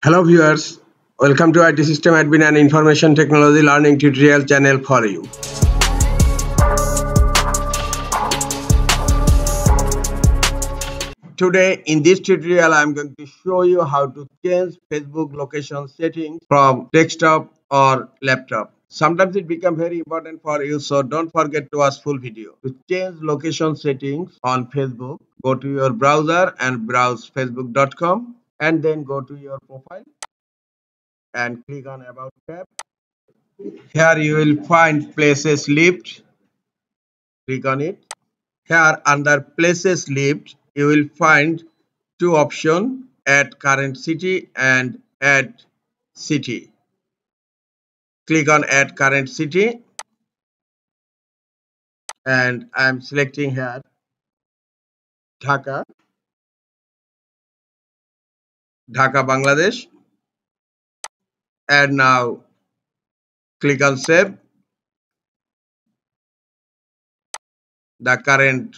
Hello viewers, welcome to IT System Admin and Information Technology Learning Tutorial channel for you. Today in this tutorial I am going to show you how to change Facebook location settings from desktop or laptop. Sometimes it becomes very important for you, so don't forget to watch full video. To change location settings on Facebook, go to your browser and browse facebook.com and then go to your profile and click on About tab. Here you will find Places Lived. Click on it. Here under Places Lived, you will find two options: Add Current City and Add City. Click on Add Current City and I am selecting here Dhaka, Bangladesh. And now click on Save. The current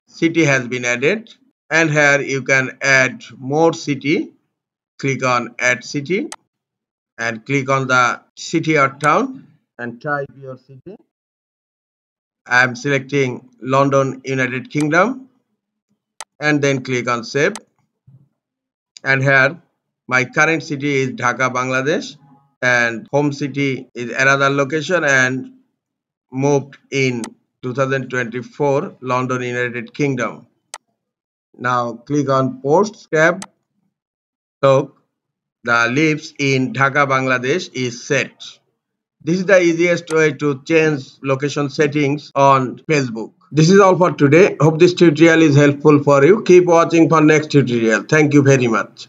city has been added, and here you can add more city. Click on Add City and click on the city or town and type your city. I am selecting London, United Kingdom, and then click on Save. And here my current city is Dhaka, Bangladesh, and home city is another location and moved in 2024, London, United Kingdom. Now click on Posts tab. So the lives in Dhaka, Bangladesh is set. This is the easiest way to change location settings on Facebook. This is all for today. Hope this tutorial is helpful for you. Keep watching for next tutorial. Thank you very much.